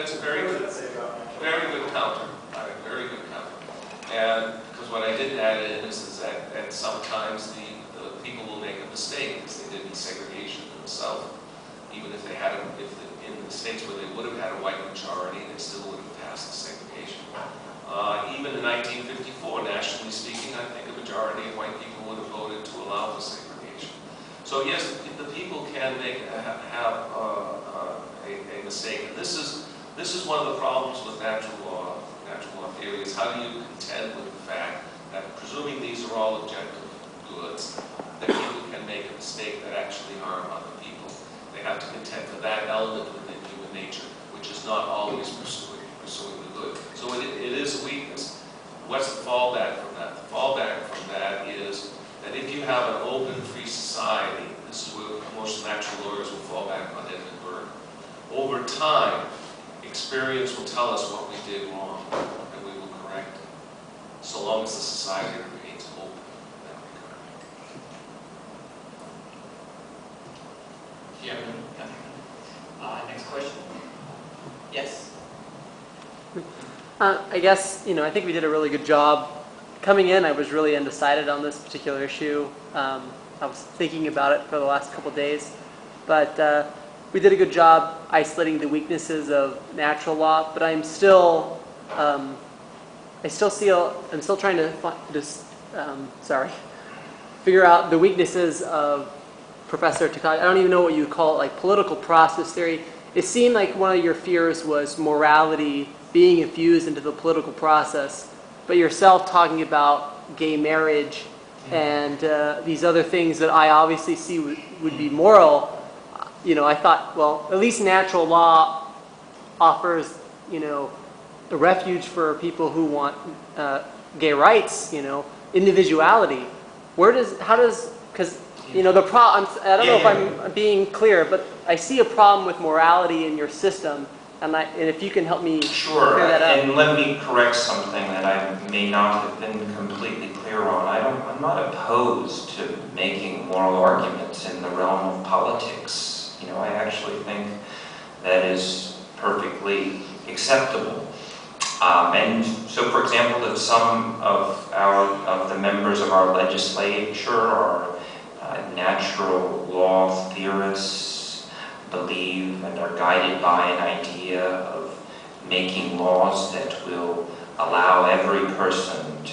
that's a very good counter. Very good counter. And because what I didn't add in is that sometimes the people will make a mistake because they didn't segregation in the South. Even if they had, in the states where they would have had a white majority, they still would have passed the segregation. Even in 1954, nationally speaking, I think a majority of white people would have voted to allow for segregation. So yes, the people can have a mistake. And this is one of the problems with natural law theory, is how do you contend with the fact that, presuming these are all objective goods, that people can make a mistake that actually harm other people. They have to contend for that element within human nature, which is not always pursuing the good. So it is a weakness. What's the fallback from that? The fallback from that is that if you have an open, free society, this is where most natural lawyers will fall back on Edmund Burke. Over time, experience will tell us what we did wrong, and we will correct it, so long as the society remains open in that regard. Do you have nothing? Next question? Yes? I guess, I think we did a really good job. Coming in, I was really undecided on this particular issue. I was thinking about it for the last couple of days, but we did a good job isolating the weaknesses of natural law. But I'm still, I'm still trying to figure out the weaknesses of Professor Tokaji. I don't even know what you would call it, like political process theory. It seemed like one of your fears was morality being infused into the political process, but yourself talking about gay marriage and these other things that I obviously see would be moral. I thought, well, at least natural law offers, a refuge for people who want gay rights, individuality. Because the problem, I don't know if I'm being clear, but I see a problem with morality in your system, and if you can help me Sure, clear that up. and let me correct something that I may not have been completely clear on. I'm not opposed to making moral arguments in the realm of politics. I actually think that is perfectly acceptable. And so, for example, if some of the members of our legislature are natural law theorists, believe and are guided by an idea of making laws that will allow every person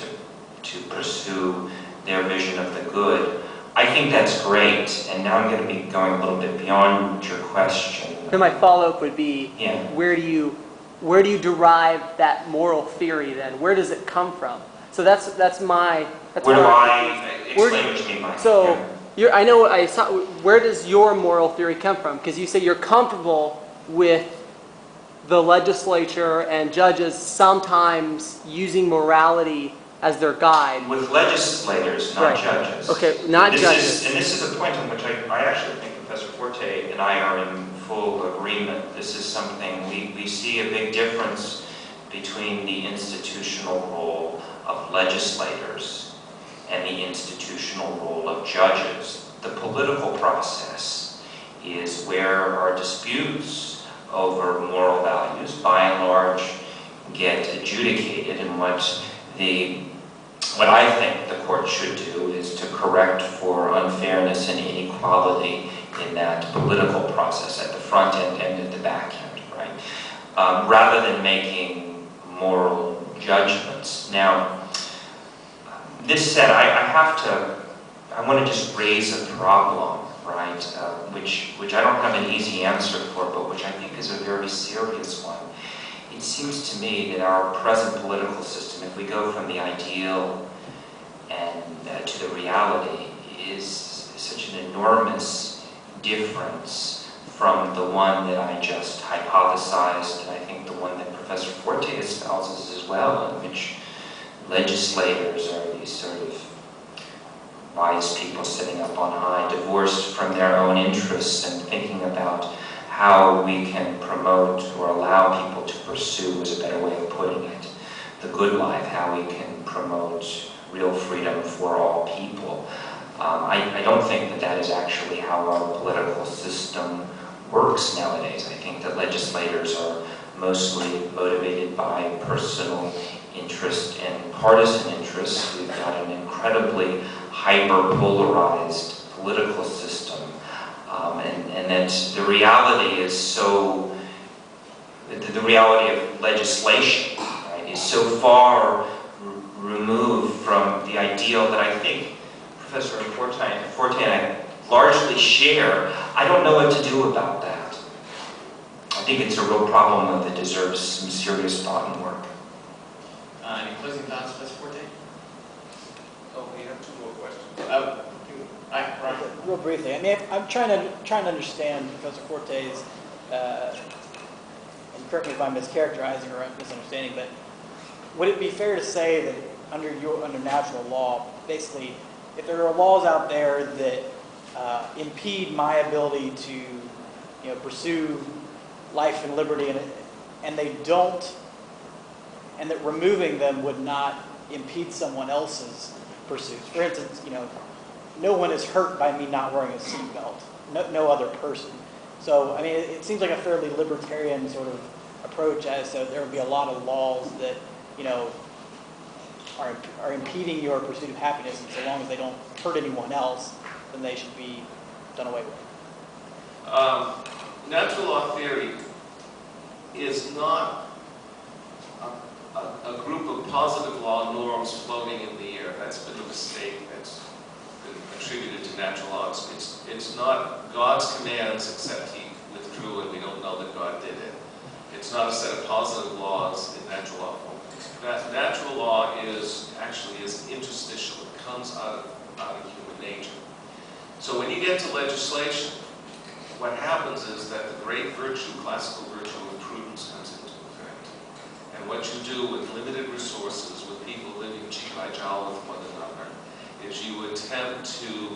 to pursue their vision of the good, I think that's great. And now I'm going to be going a little bit beyond your question. Then my follow-up would be, Yeah. where do you derive that moral theory then? Where does it come from? So that's my... Where do I explain what you mean by So, yeah. where does your moral theory come from? Because you say you're comfortable with the legislature and judges sometimes using morality as their guide. With legislators, not judges. Okay, not judges. And this is a point on which I actually think Professor Forte and I are in full agreement. This is something we see a big difference between the institutional role of legislators and the institutional role of judges. The political process is where our disputes over moral values, by and large, get adjudicated, and what I think the court should do is to correct for unfairness and inequality in that political process at the front end and at the back end, right? Rather than making moral judgments. Now, this said, I want to just raise a problem, right? Which I don't have an easy answer for, but which I think is a very serious one. It seems to me that our present political system, if we go from the ideal and to the reality, is such an enormous difference from the one that I just hypothesized, and I think the one that Professor Forte espouses as well, in which legislators are these sort of wise people sitting up on high, divorced from their own interests and thinking about how we can promote or allow people to pursue, is a better way of putting it, the good life, how we can promote real freedom for all people. I don't think that is actually how our political system works nowadays. I think that legislators are mostly motivated by personal interest and partisan interests. We've got an incredibly hyper-polarized political system, and that the reality is so, the reality of legislation, right, is so far removed from the ideal that I think Professor Forte and I largely share. I don't know what to do about that. I think it's a real problem that deserves some serious thought and work. Any closing thoughts, Professor Forte? Oh, we have 2 more questions. Brian. Real briefly, I mean, I'm trying to understand Professor Forte's, and correct me if I'm mischaracterizing or misunderstanding, but would it be fair to say that under natural law, basically, if there are laws out there that impede my ability to, pursue life and liberty, and they don't, and that removing them would not impede someone else's pursuits. For instance, no one is hurt by me not wearing a seatbelt. No other person. So, I mean, it seems like a fairly libertarian sort of approach, as so there would be a lot of laws that, are impeding your pursuit of happiness, and so long as they don't hurt anyone else, then they should be done away with. Natural law theory is not a group of positive law norms floating in the air. That's been a mistake that's been attributed to natural law. It's not God's commands, except he withdrew and we don't know that God did it. It's not a set of positive laws in natural law. Natural law is interstitial. It comes out of human nature. So when you get to legislation, what happens is that the great virtue, classical virtue of prudence, comes into effect. And what you do with limited resources, with people living cheek by jowl with one another, is you attempt to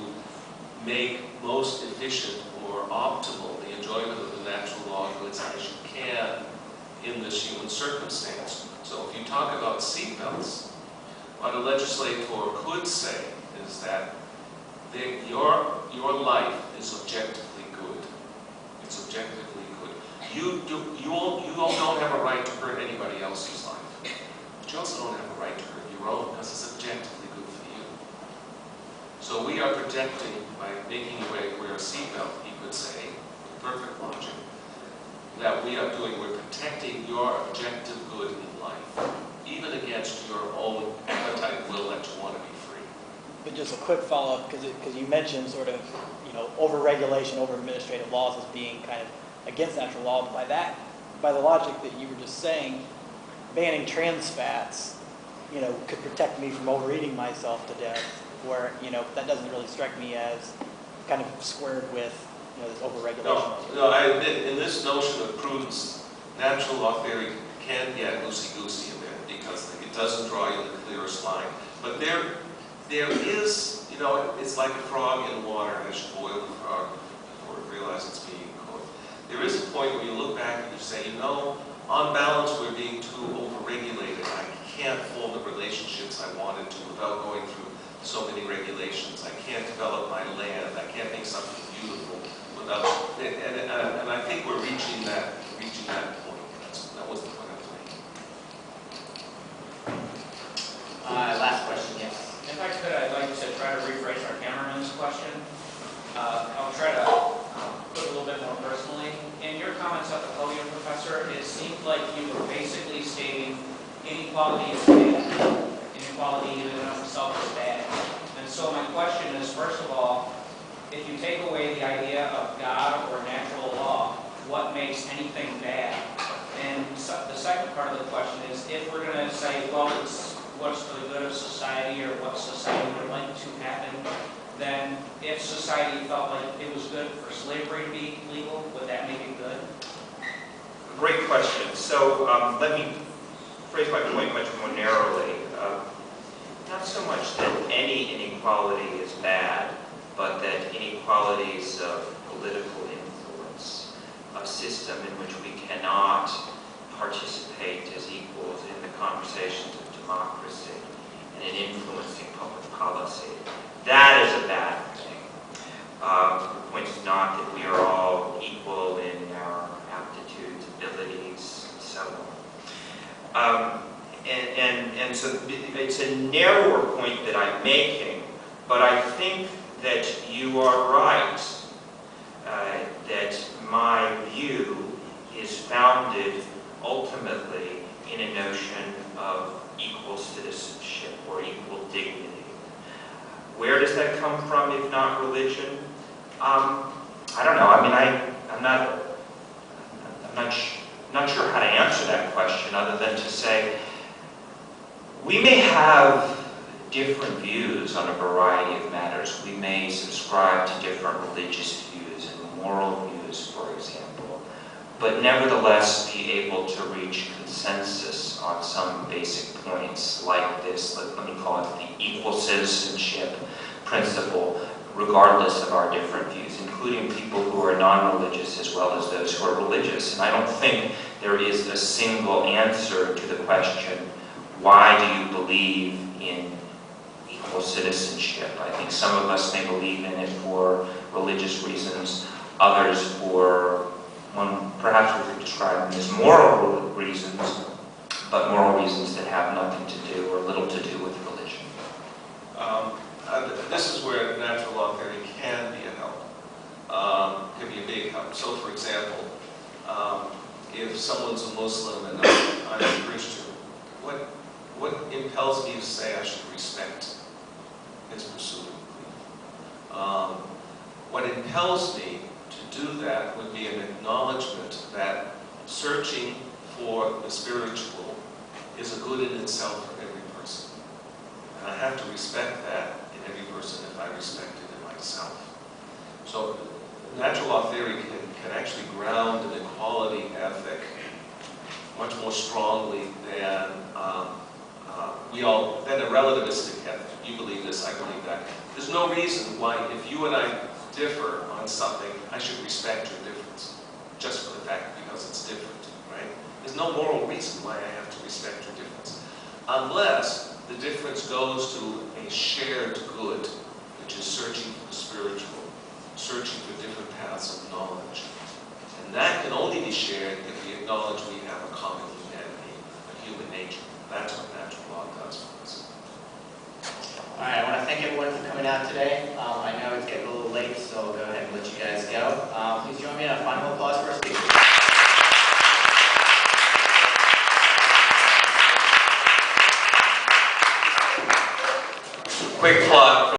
make most efficient or optimal the enjoyment of the natural law goods as you can in this human circumstance. So if you talk about seatbelts, what a legislator could say is that your life is objectively good. It's objectively good. You don't have a right to hurt anybody else's life. But you also don't have a right to hurt your own, because it's objectively good for you. So we are protecting, by making you wear a seatbelt, he could say, with perfect logic, that we're protecting your objective good in life, even against your own appetite will that you want to be free. But just a quick follow-up, because you mentioned sort of, over-regulation, over-administrative laws as being kind of against natural law. But by the logic that you were just saying, banning trans fats, could protect me from overeating myself to death, where, that doesn't really strike me as kind of squared with, this over-regulation. No, in this notion of prudence, natural law theory can get loosey-goosey a bit, because it doesn't draw you the clearest line. But there is, it's like a frog in water, as you boil the frog before it realizes it's being cooked. There is a point where you look back and you say, on balance, we're being too over-regulated. I can't form the relationships I wanted to without going through so many regulations. I can't develop my land. I can't make something beautiful without, and I think we're reaching that point. That was the point I was making. Last question, yes. If I could, I'd like to try to rephrase our cameraman's question. I'll try to put it a little bit more personally. In your comments at the podium, Professor, it seemed like you were basically stating inequality is bad. Inequality in and of itself is bad. And so my question is, first of all, if you take away the idea of God or natural law, what makes anything bad? And the second part of the question is, if we're going to say, well, it's what's for the good of society or what society would like to happen, then if society felt like it was good for slavery to be legal, would that make it good? Great question. So let me phrase my point much more narrowly. Not so much that any inequality is bad, but that inequalities of political influence, a system in which we cannot participate as equals in the conversations of democracy and in influencing public policy, that is a bad thing. The point is not that we are all equal in our aptitudes, abilities, so on. And so it's a narrower point that I'm making, but I think that you are right, that my view is founded ultimately in a notion of equal citizenship or equal dignity. Where does that come from, if not religion? I don't know. I mean, I'm not sure how to answer that question other than to say we may have different views on a variety of matters. We may subscribe to different religious views and moral views, for example, but nevertheless be able to reach consensus on some basic points like this, let me call it the equal citizenship principle, regardless of our different views, including people who are non-religious as well as those who are religious. And I don't think there is a single answer to the question, why do you believe in equal citizenship? I think some of us may believe in it for religious reasons, others for, perhaps we could describe them as moral reasons, but moral reasons that have nothing to do or little to do with religion. This is where natural law theory can be a help, can be a big help. So, for example, if someone's a Muslim and I'm a Christian, what impels me to say I should respect his pursuit of belief? What impels me to do that would be an acknowledgement that searching for the spiritual is a good in itself for every person. And I have to respect that in every person if I respect it in myself. So natural law theory can actually ground an equality ethic much more strongly than than a relativistic ethic. You believe this, I believe that. There's no reason why, if you and I differ on something, I should respect your difference, just for the fact because it's different, right? There's no moral reason why I have to respect your difference, unless the difference goes to a shared good, which is searching for the spiritual, searching for different paths of knowledge. And that can only be shared if we acknowledge we have a common humanity, a human nature. That's what natural law does for us. All right, I want to thank everyone for coming out today. I know it's getting a little late, so I'll go ahead and let you guys go. Please join me in a final applause for our speakers. Quick plug.